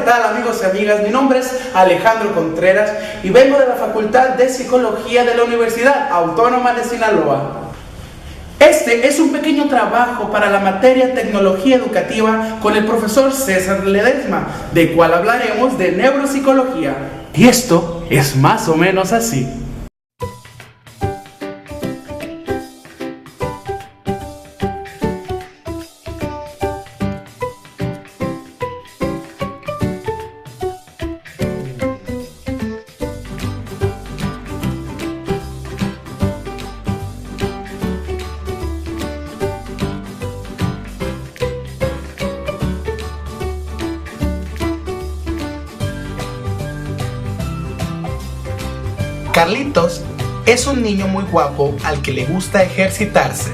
tal amigos y amigas? Mi nombre es Alejandro Contreras y vengo de la Facultad de Psicología de la Universidad Autónoma de Sinaloa. Este es un pequeño trabajo para la materia Tecnología Educativa con el profesor César Ledesma, de cual hablaremos de neuropsicología. Y esto es más o menos así. Carlitos es un niño muy guapo al que le gusta ejercitarse.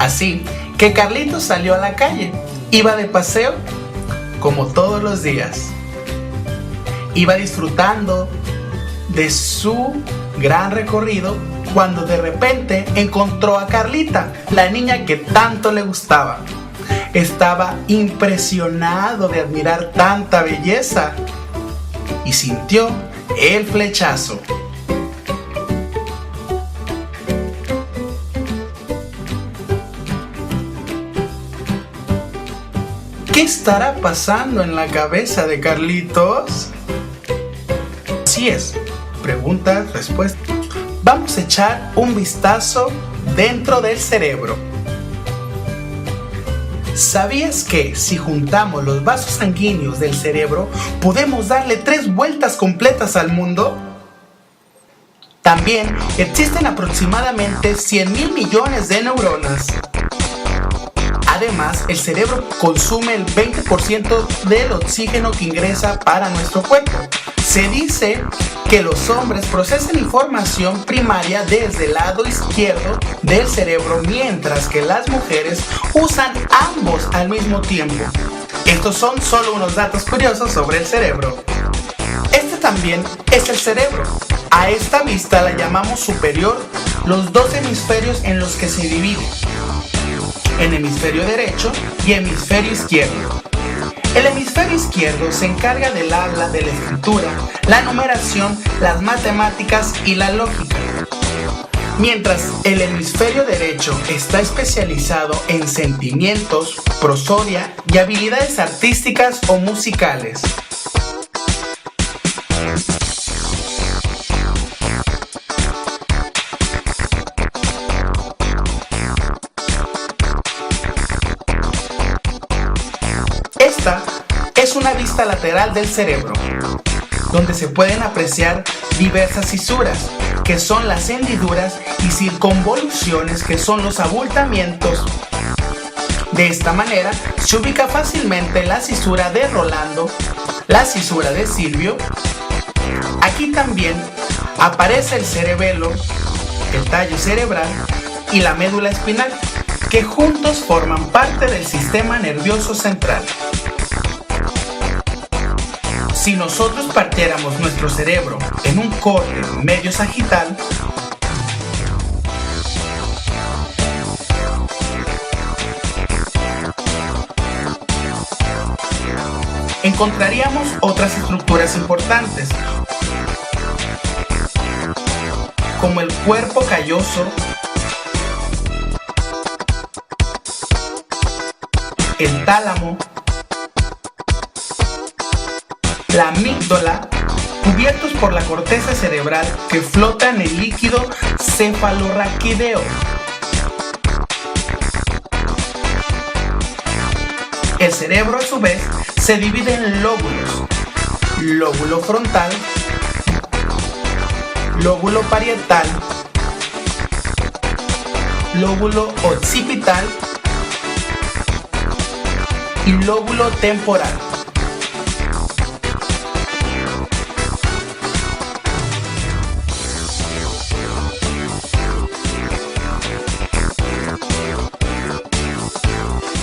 Así que Carlitos salió a la calle, iba de paseo como todos los días. Iba disfrutando de su gran recorrido cuando de repente encontró a Carlita, la niña que tanto le gustaba. Estaba impresionado de admirar tanta belleza y sintió el flechazo. ¿Qué estará pasando en la cabeza de Carlitos? Así es, preguntas, respuestas. Vamos a echar un vistazo dentro del cerebro. ¿Sabías que si juntamos los vasos sanguíneos del cerebro podemos darle 3 vueltas completas al mundo? También existen aproximadamente 100.000 millones de neuronas. Además, el cerebro consume el 20% del oxígeno que ingresa para nuestro cuerpo. Se dice que los hombres procesan información primaria desde el lado izquierdo del cerebro, mientras que las mujeres usan ambos al mismo tiempo. Estos son solo unos datos curiosos sobre el cerebro. Este también es el cerebro. A esta vista la llamamos superior, los 2 hemisferios en los que se divide, en hemisferio derecho y hemisferio izquierdo. El hemisferio izquierdo se encarga del habla, de la escritura, la numeración, las matemáticas y la lógica. Mientras el hemisferio derecho está especializado en sentimientos, prosodia y habilidades artísticas o musicales. Esta es una vista lateral del cerebro, donde se pueden apreciar diversas fisuras, que son las hendiduras, y circunvoluciones, que son los abultamientos. De esta manera se ubica fácilmente la cisura de Rolando, la cisura de Silvio. Aquí también aparece el cerebelo, el tallo cerebral y la médula espinal, que juntos forman parte del sistema nervioso central. Si nosotros partiéramos nuestro cerebro en un corte medio sagital, encontraríamos otras estructuras importantes, como el cuerpo calloso, el tálamo, la amígdala, cubiertos por la corteza cerebral que flota en el líquido cefalorraquídeo. El cerebro, a su vez, se divide en lóbulos: lóbulo frontal, lóbulo parietal, lóbulo occipital y lóbulo temporal.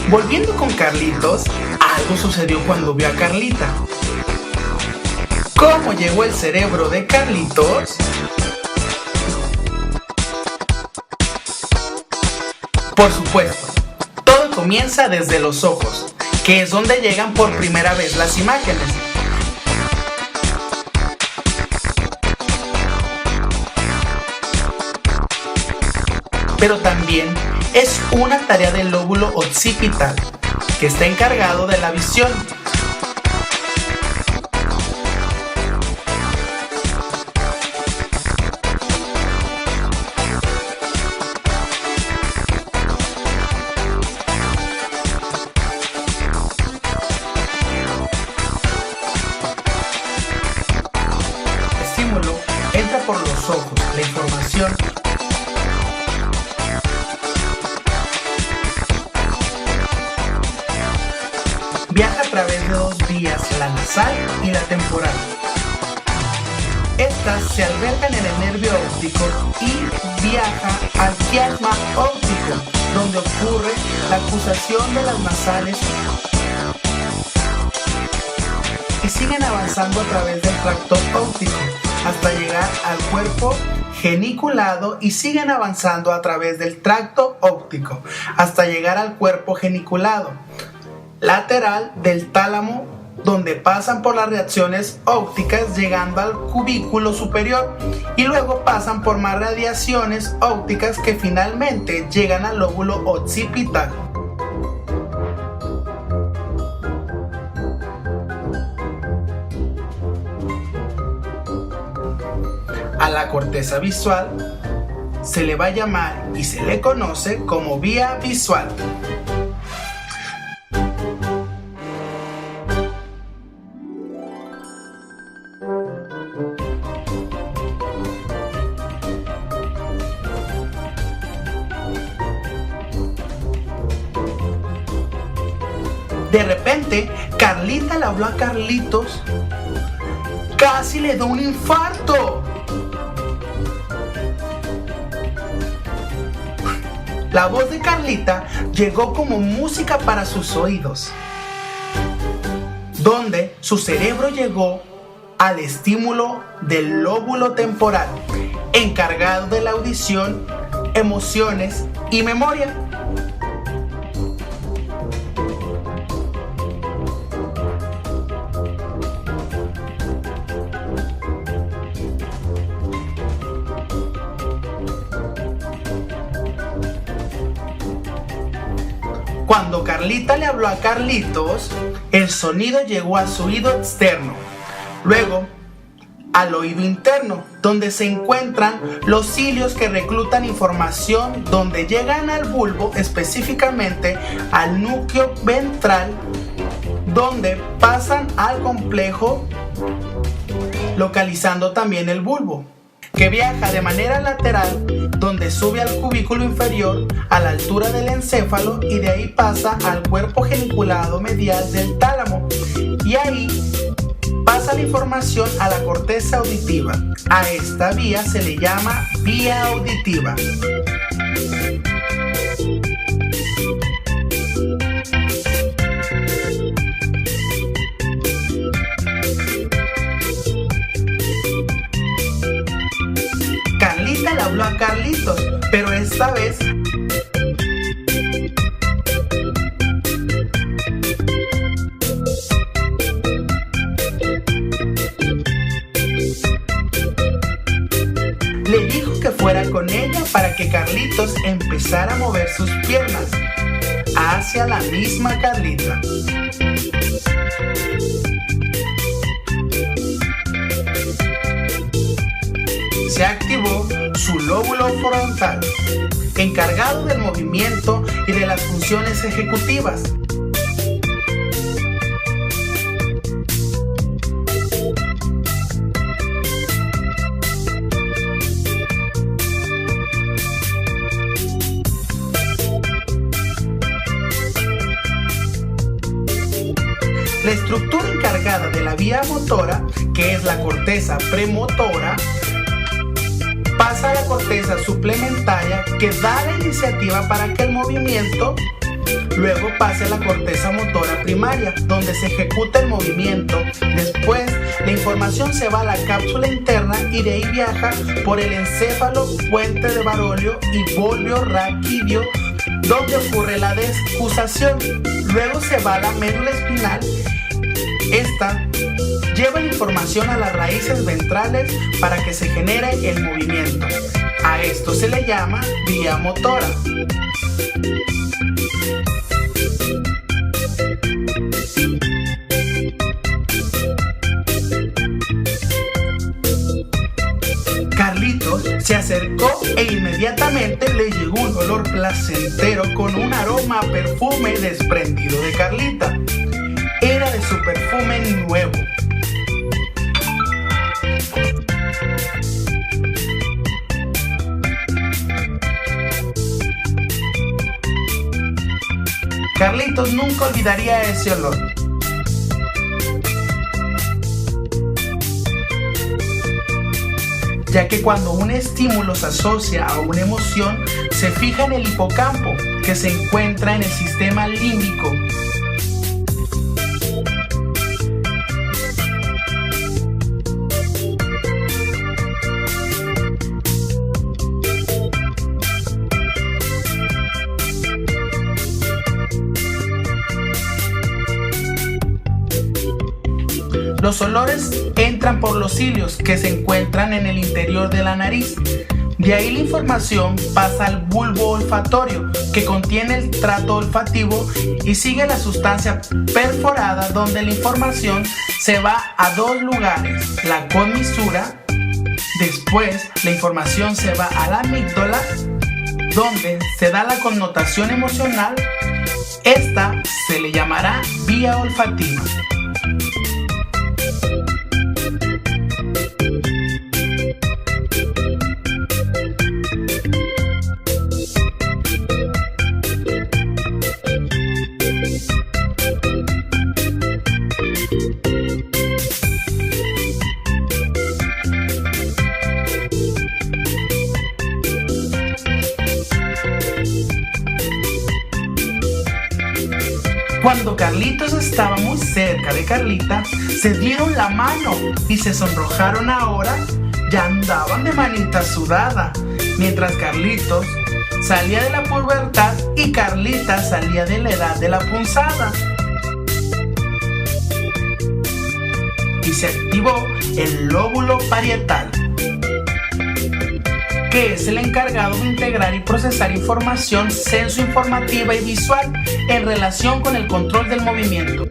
Volviendo con Carlitos, algo sucedió cuando vio a Carlita. ¿Cómo llegó el cerebro de Carlitos? Por supuesto, todo comienza desde los ojos, que es donde llegan por primera vez las imágenes. Pero también es una tarea del lóbulo occipital, que está encargado de la visión. El estímulo entra por los ojos, la información viaja a través de dos vías, la nasal y la temporal. Estas se albergan en el nervio óptico y viaja al quiasma óptico, donde ocurre la acusación de las nasales, y siguen avanzando a través del tracto óptico hasta llegar al cuerpo geniculado y siguen avanzando a través del tracto óptico hasta llegar al cuerpo geniculado lateral del tálamo, donde pasan por las reacciones ópticas llegando al cubículo superior y luego pasan por más radiaciones ópticas que finalmente llegan al lóbulo occipital. A la corteza visual se le va a llamar y se le conoce como vía visual. De repente, Carlita le habló a Carlitos. ¡Casi le dio un infarto! La voz de Carlita llegó como música para sus oídos, donde su cerebro llegó al estímulo del lóbulo temporal, encargado de la audición, emociones y memoria. Cuando Carlita le habló a Carlitos, el sonido llegó a su oído externo, luego al oído interno, donde se encuentran los cilios que reclutan información, donde llegan al bulbo, específicamente al núcleo ventral, donde pasan al complejo, localizando también el bulbo, que viaja de manera lateral, donde sube al cubículo inferior a la altura del encéfalo y de ahí pasa al cuerpo geniculado medial del tálamo, y ahí pasa la información a la corteza auditiva. A esta vía se le llama vía auditiva. Carlita le habló a Carlitos, pero esta vez le dijo que fuera con ella para que Carlitos empezara a mover sus piernas hacia la misma Carlita. Se activó su lóbulo frontal, encargado del movimiento y de las funciones ejecutivas. La estructura encargada de la vía motora, que es la corteza premotora, pasa a la corteza suplementaria, que da la iniciativa para que el movimiento luego pase a la corteza motora primaria, donde se ejecuta el movimiento. Después, la información se va a la cápsula interna y de ahí viaja por el encéfalo, puente de Barolio y volvio raquídeo, donde ocurre la decusación. Luego se va a la médula espinal. Esta lleva la información a las raíces ventrales para que se genere el movimiento. A esto se le llama vía motora. Carlitos se acercó e inmediatamente le llegó un olor placentero con un aroma a perfume desprendido de Carlita. Era de su perfume nuevo. Carlitos nunca olvidaría ese olor. Ya que cuando un estímulo se asocia a una emoción, se fija en el hipocampo, que se encuentra en el sistema límbico. Los olores entran por los cilios que se encuentran en el interior de la nariz. De ahí la información pasa al bulbo olfatorio, que contiene el tracto olfativo, y sigue la sustancia perforada, donde la información se va a dos lugares: la comisura. Después la información se va a la amígdala, donde se da la connotación emocional. Esta se le llamará vía olfativa. Cuando Carlitos estaba muy cerca de Carlita, se dieron la mano y se sonrojaron. Ahora ya andaban de manita sudada, mientras Carlitos salía de la pubertad y Carlita salía de la edad de la punzada. Y se activó el lóbulo parietal, que es el encargado de integrar y procesar información sensoinformativa y visual en relación con el control del movimiento.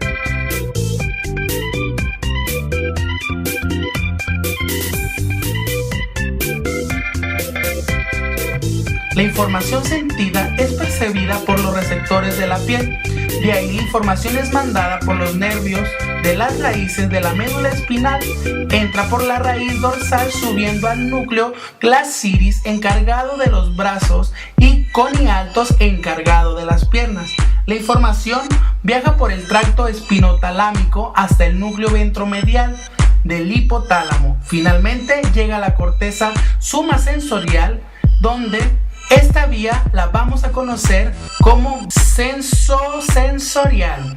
La información sentida es percibida por los receptores de la piel. De ahí la información es mandada por los nervios de las raíces de la médula espinal, entra por la raíz dorsal subiendo al núcleo glaciris, encargado de los brazos, y conialtos, encargado de las piernas. La información viaja por el tracto espinotalámico hasta el núcleo ventromedial del hipotálamo. Finalmente llega a la corteza sumasensorial, donde esta vía la vamos a conocer como sensosensorial.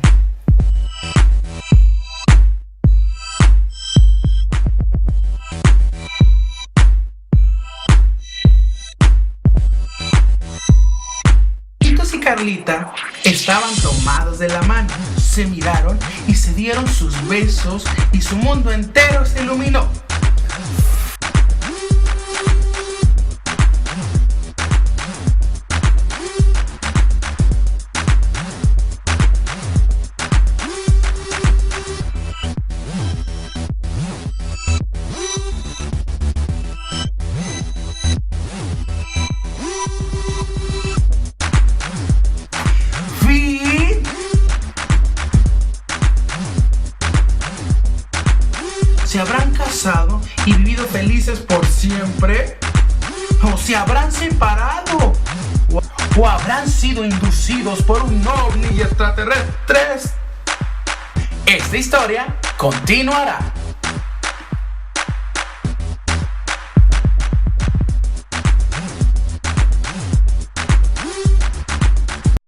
Carlitos y Carlita estaban tomados de la mano, se miraron y se dieron sus besos, y su mundo entero se iluminó. ¿Se habrán casado y vivido felices por siempre? ¿O se habrán separado? ¿O habrán sido inducidos por un ovni y extraterrestres? Esta historia continuará.